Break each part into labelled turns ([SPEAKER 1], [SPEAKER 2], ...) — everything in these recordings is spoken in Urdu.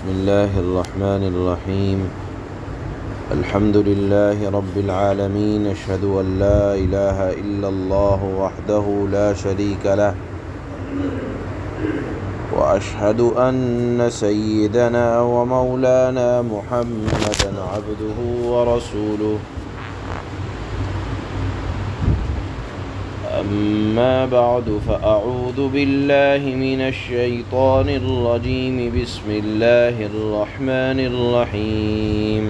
[SPEAKER 1] بسم الله الرحمن الرحيم. الحمد لله رب العالمين. أشهد أن لا إله إلا الله وحده لا شريك له، وأشهد أن سيدنا ومولانا محمدا عبده ورسوله. أما بعد فأعوذ بالله من الشيطان الرجيم. بسم الله الرحمن الرحيم.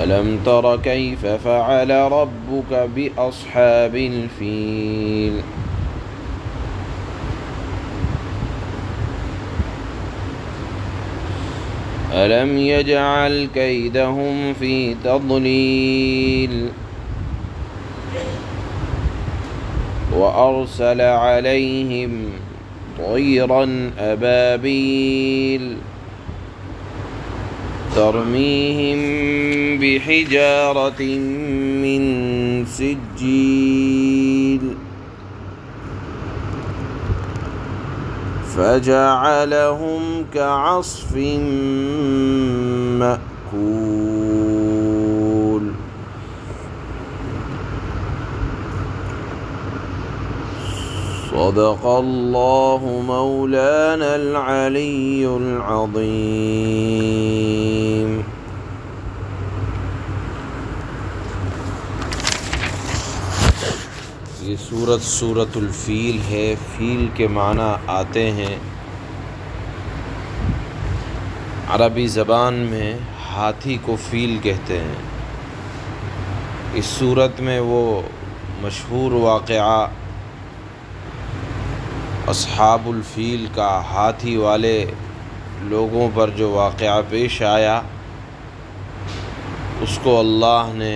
[SPEAKER 1] ألم تر كيف فعل ربك بأصحاب الفيل؟ ألم يجعل كيدهم في تضليل وأرسل عليهم طيرا أبابيل ترميهم بحجارة من سجيل فجعلهم كعصف مأكول. صدق الله مولانا العلي العظيم. یہ سورۃ الفیل ہے. فیل کے معنی آتے ہیں عربی زبان میں ہاتھی کو فیل کہتے ہیں. اس سورت میں وہ مشہور واقعہ اصحاب الفیل کا، ہاتھی والے لوگوں پر جو واقعہ پیش آیا، اس کو اللہ نے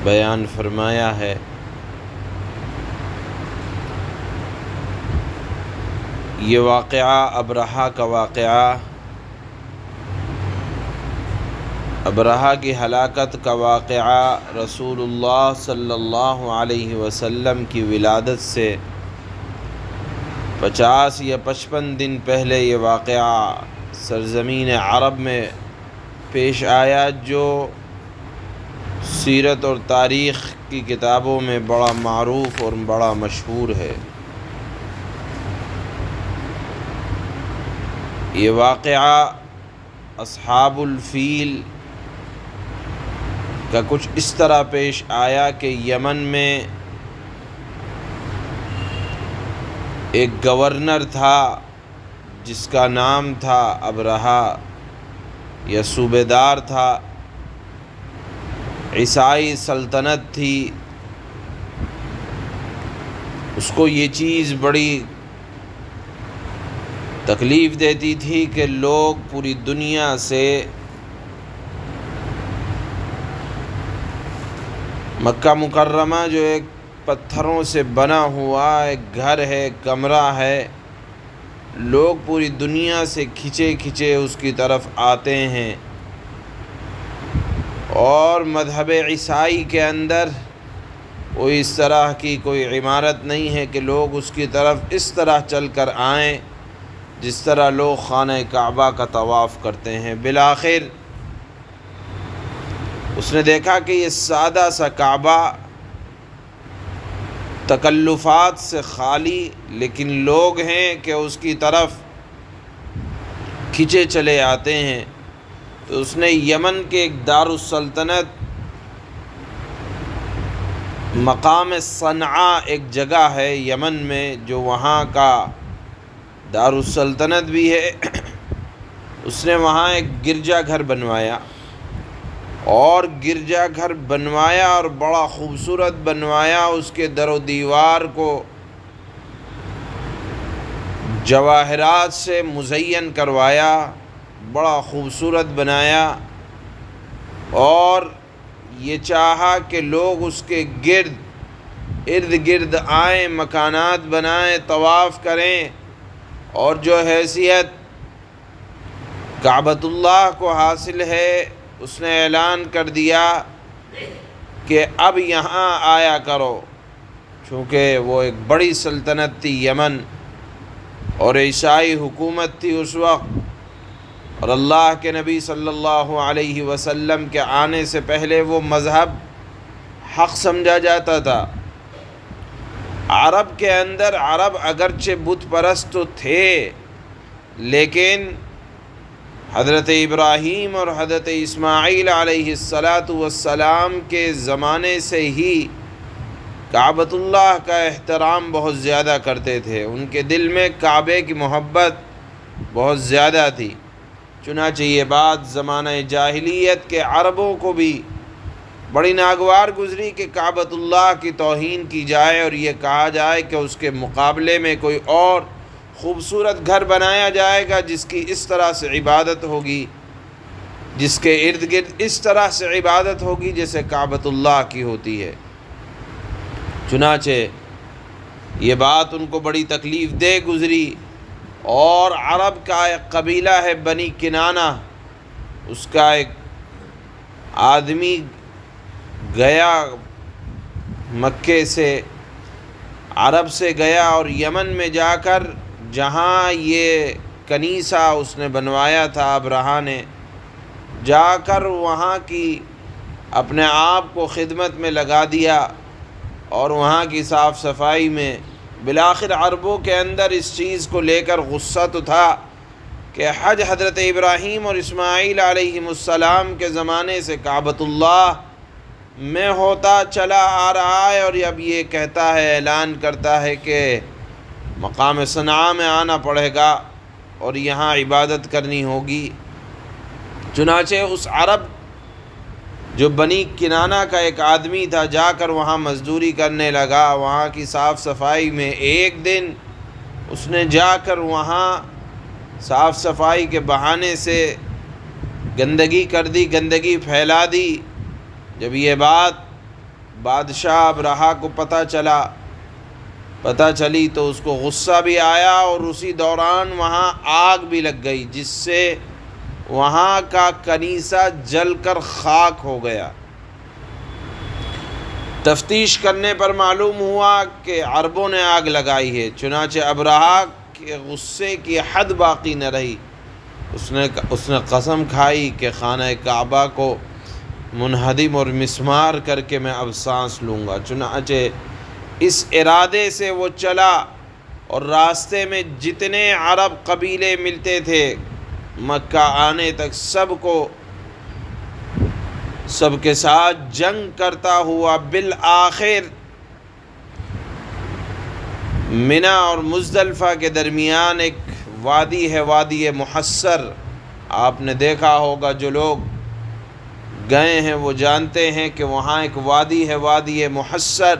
[SPEAKER 1] بیان فرمایا ہے. یہ واقعہ ابرہہ کا واقعہ، ابرہہ کی ہلاکت کا واقعہ رسول اللہ صلی اللہ علیہ وسلم کی ولادت سے 50 یا 55 دن پہلے یہ واقعہ سرزمین عرب میں پیش آیا، جو سیرت اور تاریخ کی کتابوں میں بڑا معروف اور بڑا مشہور ہے. یہ واقعہ اصحاب الفیل کا کچھ اس طرح پیش آیا کہ یمن میں ایک گورنر تھا جس کا نام تھا ابرہہ، یا صوبیدار تھا. عیسائی سلطنت تھی. اس کو یہ چیز بڑی تکلیف دیتی تھی کہ لوگ پوری دنیا سے مکہ مکرمہ، جو ایک پتھروں سے بنا ہوا ایک گھر ہے، کمرہ ہے، لوگ پوری دنیا سے کھچے کھچے اس کی طرف آتے ہیں. اور مذہب عیسائی کے اندر کوئی اس طرح کی کوئی عمارت نہیں ہے کہ لوگ اس کی طرف اس طرح چل کر آئیں جس طرح لوگ خانہ کعبہ کا طواف کرتے ہیں. بالآخر اس نے دیکھا کہ یہ سادہ سا کعبہ تکلفات سے خالی، لیکن لوگ ہیں کہ اس کی طرف کھچے چلے آتے ہیں. تو اس نے یمن کے ایک دارالسلطنت، مقام صنعاء ایک جگہ ہے یمن میں، جو وہاں کا دارالسلطنت بھی ہے، اس نے وہاں ایک گرجا گھر بنوایا. اور گرجا گھر بنوایا اور بڑا خوبصورت بنوایا. اس کے در و دیوار کو جواہرات سے مزین کروایا، بڑا خوبصورت بنایا، اور یہ چاہا کہ لوگ اس کے ارد گرد آئیں، مکانات بنائیں، طواف کریں. اور جو حیثیت کعبۃ اللہ کو حاصل ہے، اس نے اعلان کر دیا کہ اب یہاں آیا کرو. چونکہ وہ ایک بڑی سلطنت تھی یمن اور عیسائی حکومت تھی اس وقت، اور اللہ کے نبی صلی اللہ علیہ وسلم کے آنے سے پہلے وہ مذہب حق سمجھا جاتا تھا۔ عرب کے اندر عرب اگرچہ بت پرست تو تھے، لیکن حضرت ابراہیم اور حضرت اسماعیل علیہ السلام کے زمانے سے ہی کعبۃ اللہ کا احترام بہت زیادہ کرتے تھے، ان کے دل میں کعبے کی محبت بہت زیادہ تھی۔ چنانچہ یہ بات زمانہ جاہلیت کے عربوں کو بھی بڑی ناگوار گزری کہ کعبۃ اللہ کی توہین کی جائے اور یہ کہا جائے کہ اس کے مقابلے میں کوئی اور خوبصورت گھر بنایا جائے گا جس کی اس طرح سے عبادت ہوگی، جس کے ارد گرد اس طرح سے عبادت ہوگی جیسے کعبۃ اللہ کی ہوتی ہے۔ چنانچہ یہ بات ان کو بڑی تکلیف دہ گزری، اور عرب کا ایک قبیلہ ہے بنی کنانہ، اس کا ایک آدمی گیا مکے سے، عرب سے گیا اور یمن میں جا کر جہاں یہ کنیسہ اس نے بنوایا تھا ابرہہ نے، جا کر وہاں کی اپنے آپ کو خدمت میں لگا دیا اور وہاں کی صاف صفائی میں۔ بالآخر عربوں کے اندر اس چیز کو لے کر غصہ تو تھا کہ حج حضرت ابراہیم اور اسماعیل علیہم السلام کے زمانے سے کعبۃ اللہ میں ہوتا چلا آ رہا ہے، اور اب یہ کہتا ہے، اعلان کرتا ہے کہ مقام صنعاء میں آنا پڑے گا اور یہاں عبادت کرنی ہوگی۔ چنانچہ اس عرب جو بنی کنانہ کا ایک آدمی تھا جا کر وہاں مزدوری کرنے لگا، وہاں کی صاف صفائی میں۔ ایک دن اس نے جا کر وہاں صاف صفائی کے بہانے سے گندگی کر دی، گندگی پھیلا دی۔ جب یہ بات بادشاہ ابرہہ کو پتہ چلی تو اس کو غصہ بھی آیا، اور اسی دوران وہاں آگ بھی لگ گئی جس سے وہاں کا کنیسہ جل کر خاک ہو گیا۔ تفتیش کرنے پر معلوم ہوا کہ عربوں نے آگ لگائی ہے۔ چنانچہ ابرہہ کے غصے کی حد باقی نہ رہی، اس نے قسم کھائی کہ خانہ کعبہ کو منہدم اور مسمار کر کے میں اب سانس لوں گا۔ چنانچہ اس ارادے سے وہ چلا، اور راستے میں جتنے عرب قبیلے ملتے تھے مکہ آنے تک سب کے ساتھ جنگ کرتا ہوا بالآخر منی اور مزدلفہ کے درمیان ایک وادی ہے، وادی محصر۔ آپ نے دیکھا ہوگا، جو لوگ گئے ہیں وہ جانتے ہیں کہ وہاں ایک وادی ہے، وادی محصر۔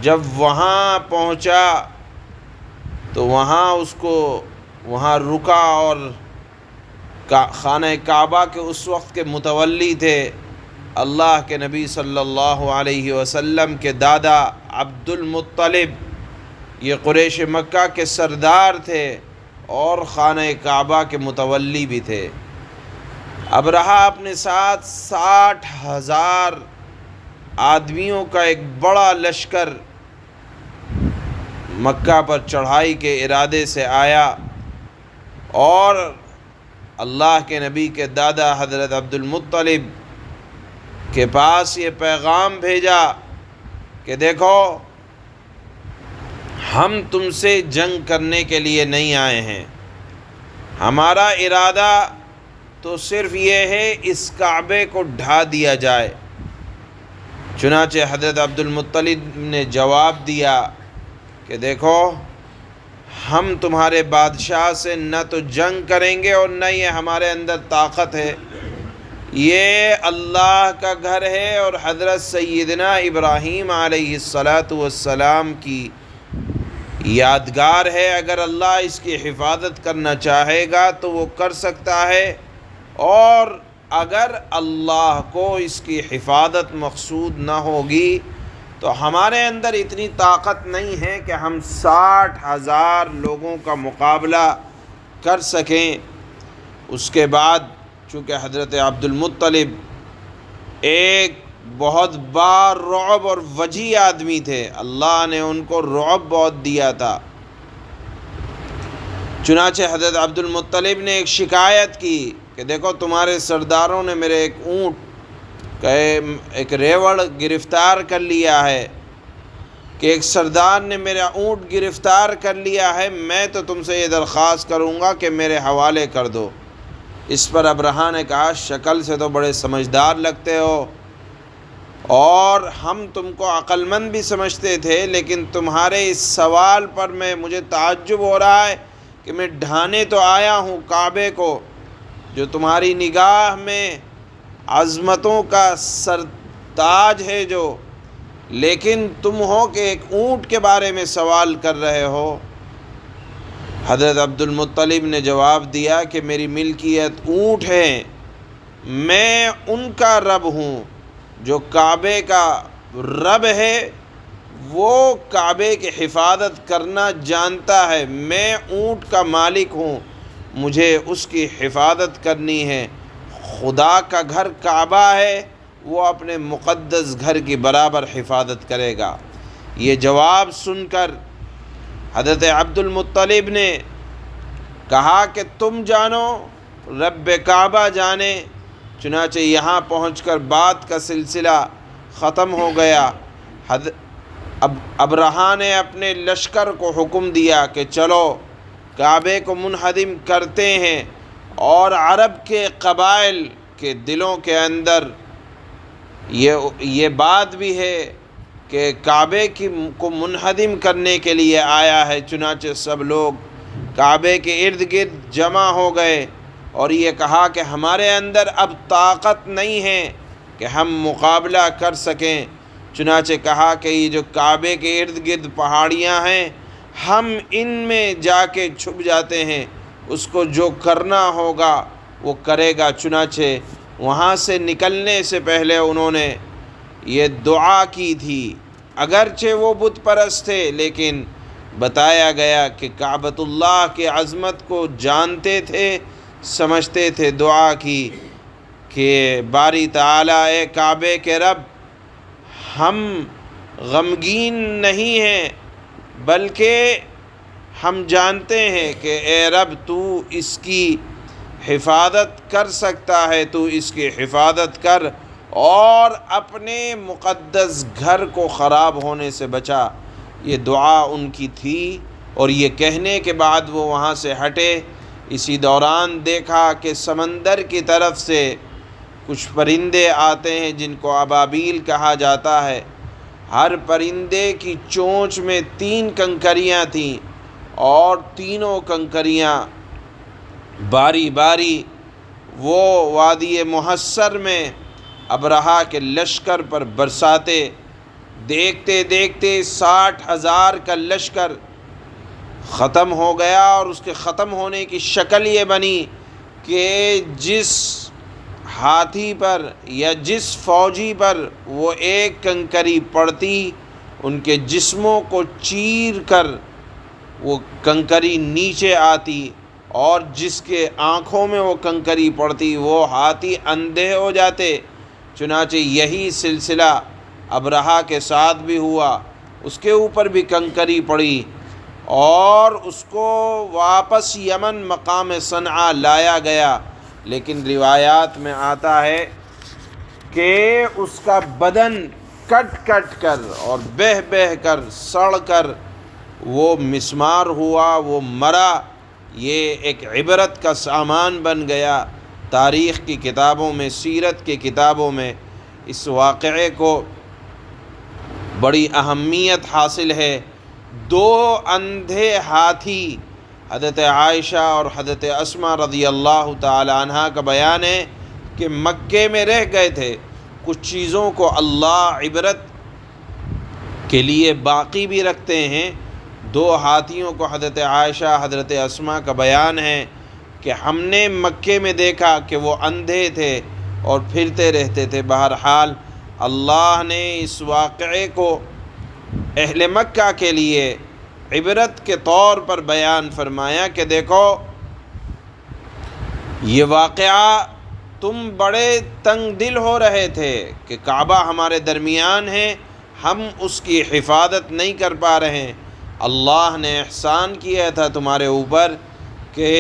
[SPEAKER 1] جب وہاں پہنچا تو وہاں رکا، اور خانہ کعبہ کے اس وقت کے متولی تھے اللہ کے نبی صلی اللہ علیہ وسلم کے دادا عبد المطلب، یہ قریش مکہ کے سردار تھے اور خانہ کعبہ کے متولی بھی تھے۔ ابرہہ اپنے ساتھ 60,000 آدمیوں کا ایک بڑا لشکر مکہ پر چڑھائی کے ارادے سے آیا، اور اللہ کے نبی کے دادا حضرت عبد المطلب کے پاس یہ پیغام بھیجا کہ دیکھو، ہم تم سے جنگ کرنے کے لیے نہیں آئے ہیں، ہمارا ارادہ تو صرف یہ ہے اس کعبے کو ڈھا دیا جائے۔ چنانچہ حضرت عبد المطلب نے جواب دیا کہ دیکھو، ہم تمہارے بادشاہ سے نہ تو جنگ کریں گے اور نہ یہ ہمارے اندر طاقت ہے، یہ اللہ کا گھر ہے اور حضرت سیدنا ابراہیم علیہ السلام کی یادگار ہے، اگر اللہ اس کی حفاظت کرنا چاہے گا تو وہ کر سکتا ہے، اور اگر اللہ کو اس کی حفاظت مقصود نہ ہوگی تو ہمارے اندر اتنی طاقت نہیں ہے کہ ہم 60,000 لوگوں کا مقابلہ کر سکیں۔ اس کے بعد چونکہ حضرت عبد المطلب ایک بہت بار رعب اور وجی آدمی تھے، اللہ نے ان کو رعب بہت دیا تھا۔ چنانچہ حضرت عبد المطلب نے ایک شکایت کی کہ دیکھو تمہارے سرداروں نے میرے ایک اونٹ کا ایک ریوڑ گرفتار کر لیا ہے، کہ ایک سردار نے میرا اونٹ گرفتار کر لیا ہے، میں تو تم سے یہ درخواست کروں گا کہ میرے حوالے کر دو۔ اس پر ابرہہ نے کہا شکل سے تو بڑے سمجھدار لگتے ہو اور ہم تم کو عقل مند بھی سمجھتے تھے، لیکن تمہارے اس سوال پر مجھے تعجب ہو رہا ہے کہ میں ڈھانے تو آیا ہوں کعبے کو، جو تمہاری نگاہ میں عظمتوں کا سرتاج ہے جو، لیکن تم ہو کہ ایک اونٹ کے بارے میں سوال کر رہے ہو۔ حضرت عبد المطلب نے جواب دیا کہ میری ملکیت اونٹ ہے، میں ان کا رب ہوں، جو کعبے کا رب ہے وہ کعبے کی حفاظت کرنا جانتا ہے، میں اونٹ کا مالک ہوں، مجھے اس کی حفاظت کرنی ہے۔ خدا کا گھر کعبہ ہے، وہ اپنے مقدس گھر کی برابر حفاظت کرے گا۔ یہ جواب سن کر حضرت عبد المطلب نے کہا کہ تم جانو رب کعبہ جانے۔ چنانچہ یہاں پہنچ کر بات کا سلسلہ ختم ہو گیا۔ ابرہہ نے اپنے لشکر کو حکم دیا کہ چلو کعبے کو منہدم کرتے ہیں، اور عرب کے قبائل کے دلوں کے اندر یہ بات بھی ہے کہ کعبے کو منہدم کرنے کے لیے آیا ہے۔ چنانچہ سب لوگ کعبے کے ارد گرد جمع ہو گئے اور یہ کہا کہ ہمارے اندر اب طاقت نہیں ہے کہ ہم مقابلہ کر سکیں۔ چنانچہ کہا کہ یہ جو کعبے کے ارد گرد پہاڑیاں ہیں، ہم ان میں جا کے چھپ جاتے ہیں، اس کو جو کرنا ہوگا وہ کرے گا۔ چنانچہ وہاں سے نکلنے سے پہلے انہوں نے یہ دعا کی تھی، اگرچہ وہ بت پرست تھے لیکن بتایا گیا کہ کعبۃ اللہ کی عظمت کو جانتے تھے، سمجھتے تھے۔ دعا کی کہ باری تعالیٰ اے کعبے کے رب، ہم غمگین نہیں ہیں بلکہ ہم جانتے ہیں کہ اے رب تو اس کی حفاظت کر سکتا ہے، تو اس کی حفاظت کر اور اپنے مقدس گھر کو خراب ہونے سے بچا۔ یہ دعا ان کی تھی، اور یہ کہنے کے بعد وہ وہاں سے ہٹے۔ اسی دوران دیکھا کہ سمندر کی طرف سے کچھ پرندے آتے ہیں جن کو ابابیل کہا جاتا ہے۔ ہر پرندے کی چونچ میں 3 کنکریاں تھیں، اور تینوں کنکریاں باری باری وہ وادی محصر میں ابرہہ کے لشکر پر برساتے۔ دیکھتے دیکھتے 60,000 کا لشکر ختم ہو گیا، اور اس کے ختم ہونے کی شکل یہ بنی کہ جس ہاتھی پر یا جس فوجی پر وہ ایک کنکری پڑتی، ان کے جسموں کو چیر کر وہ کنکری نیچے آتی، اور جس کے آنکھوں میں وہ کنکری پڑتی وہ ہاتھی اندھے ہو جاتے۔ چنانچہ یہی سلسلہ ابرہہ کے ساتھ بھی ہوا، اس کے اوپر بھی کنکری پڑی، اور اس کو واپس یمن مقام صنعا لایا گیا۔ لیکن روایات میں آتا ہے کہ اس کا بدن کٹ کٹ کر اور بہہ بہہ کر سڑ کر وہ مسمار ہوا، وہ مرا۔ یہ ایک عبرت کا سامان بن گیا۔ تاریخ کی کتابوں میں، سیرت کی کتابوں میں اس واقعے کو بڑی اہمیت حاصل ہے۔ 2 اندھے ہاتھی، حضرت عائشہ اور حضرت اسماء رضی اللہ تعالی عنہ کا بیان ہے کہ مکے میں رہ گئے تھے۔ کچھ چیزوں کو اللہ عبرت کے لیے باقی بھی رکھتے ہیں۔ 2 ہاتھیوں کو حضرت عائشہ، حضرت اسماء کا بیان ہے کہ ہم نے مکے میں دیکھا کہ وہ اندھے تھے اور پھرتے رہتے تھے۔ بہرحال اللہ نے اس واقعے کو اہل مکہ کے لیے عبرت کے طور پر بیان فرمایا کہ دیکھو یہ واقعہ تم بڑے تنگ دل ہو رہے تھے کہ کعبہ ہمارے درمیان ہے، ہم اس کی حفاظت نہیں کر پا رہے ہیں۔ اللہ نے احسان کیا تھا تمہارے اوپر کہ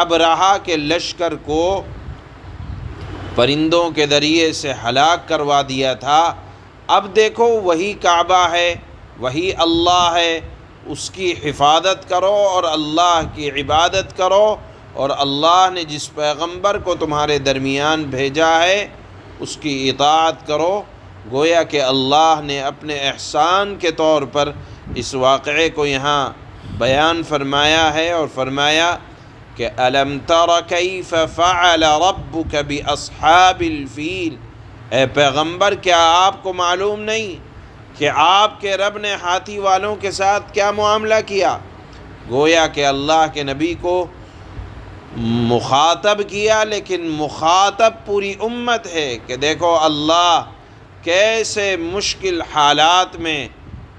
[SPEAKER 1] ابرہہ کے لشکر کو پرندوں کے ذریعے سے ہلاک کروا دیا تھا۔ اب دیکھو وہی کعبہ ہے، وہی اللہ ہے، اس کی حفاظت کرو اور اللہ کی عبادت کرو، اور اللہ نے جس پیغمبر کو تمہارے درمیان بھیجا ہے اس کی اطاعت کرو۔ گویا کہ اللہ نے اپنے احسان کے طور پر اس واقعے کو یہاں بیان فرمایا ہے، اور فرمایا کہ أَلَمْ تَرَ كَيْفَ فَعَلَ رَبُّكَ بِأَصْحَابِ الْفِيلِ، اے پیغمبر کیا آپ کو معلوم نہیں کہ آپ کے رب نے ہاتھی والوں کے ساتھ کیا معاملہ کیا؟ گویا کہ اللہ کے نبی کو مخاطب کیا، لیکن مخاطب پوری امت ہے کہ دیکھو اللہ کیسے مشکل حالات میں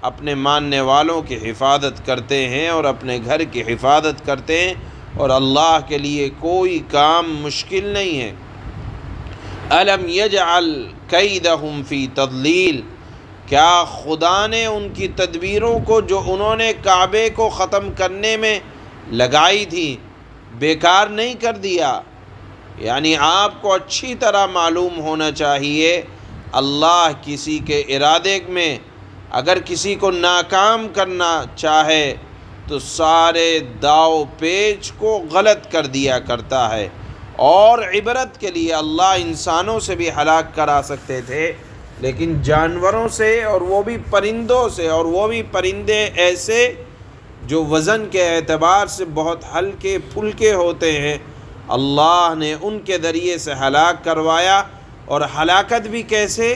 [SPEAKER 1] اپنے ماننے والوں کی حفاظت کرتے ہیں اور اپنے گھر کی حفاظت کرتے ہیں، اور اللہ کے لیے کوئی کام مشکل نہیں ہے۔ أَلَمْ يَجْعَلْ كَيْدَهُمْ فِي تَضْلِيلٍ، کیا خدا نے ان کی تدبیروں کو جو انہوں نے کعبے کو ختم کرنے میں لگائی تھی بیکار نہیں کر دیا؟ یعنی آپ کو اچھی طرح معلوم ہونا چاہیے اللہ کسی کے ارادے میں اگر کسی کو ناکام کرنا چاہے تو سارے داؤ پیچ کو غلط کر دیا کرتا ہے، اور عبرت کے لیے اللہ انسانوں سے بھی ہلاک کرا سکتے تھے، لیکن جانوروں سے، اور وہ بھی پرندوں سے، اور وہ بھی پرندے ایسے جو وزن کے اعتبار سے بہت ہلکے پھلکے ہوتے ہیں، اللہ نے ان کے ذریعے سے ہلاک کروایا۔ اور ہلاکت بھی کیسے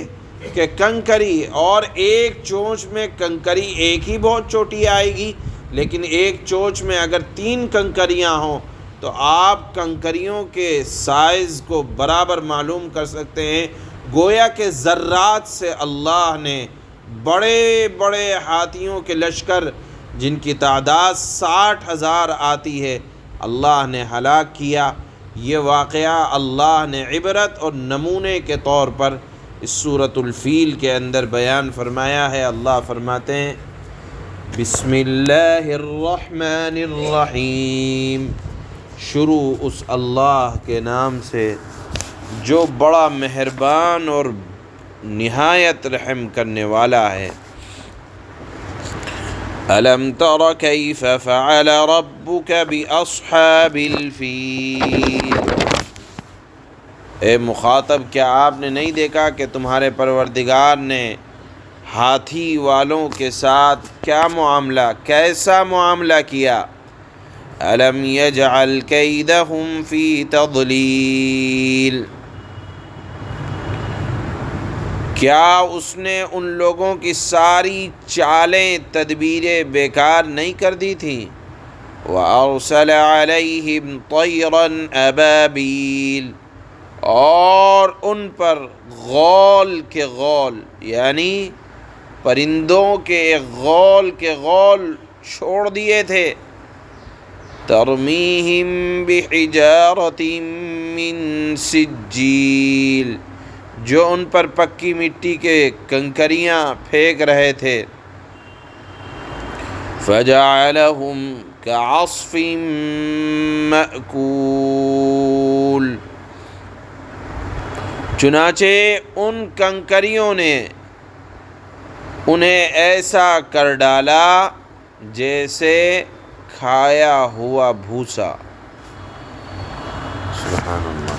[SPEAKER 1] کہ کنکری، اور ایک چونچ میں کنکری ایک ہی بہت چھوٹی آئے گی، لیکن ایک چونچ میں اگر 3 کنکریاں ہوں تو آپ کنکریوں کے سائز کو برابر معلوم کر سکتے ہیں۔ گویا کہ ذرات سے اللہ نے بڑے بڑے ہاتھیوں کے لشکر جن کی تعداد 60,000 آتی ہے اللہ نے ہلاک کیا۔ یہ واقعہ اللہ نے عبرت اور نمونے کے طور پر اس سورۃ الفیل کے اندر بیان فرمایا ہے۔ اللہ فرماتے ہیں بسم اللہ الرحمن الرحیم، شروع اس اللہ کے نام سے جو بڑا مہربان اور نہایت رحم کرنے والا ہے۔ أَلَمْ تَرَ كَيْفَ فَعَلَ رَبُّكَ بِأَصْحَابِ الْفِيلِ، اے مخاطب کیا آپ نے نہیں دیکھا کہ تمہارے پروردگار نے ہاتھی والوں کے ساتھ کیا معاملہ، کیسا معاملہ کیا؟ أَلَمْ يَجْعَلْ كَيْدَهُمْ فِي تَضْلِيلٍ، کیا اس نے ان لوگوں کی ساری چالیں تدبیریں بیکار نہیں کر دی تھیں؟ وَأَرْسَلَ عَلَيْهِمْ طَيْرًا أَبَابِيلَ، اور ان پر غول کے غول، یعنی پرندوں کے غول کے غول چھوڑ دیے تھے۔ ترمیہم بحجارۃ من سجیل، جو ان پر پکی مٹی کے کنکریاں پھینک رہے تھے۔ فجعلہم کعصف مأکول، چنانچہ ان کنکریوں نے انہیں ایسا کر ڈالا جیسے کھایا ہوا بھوسا۔ سبحان اللہ۔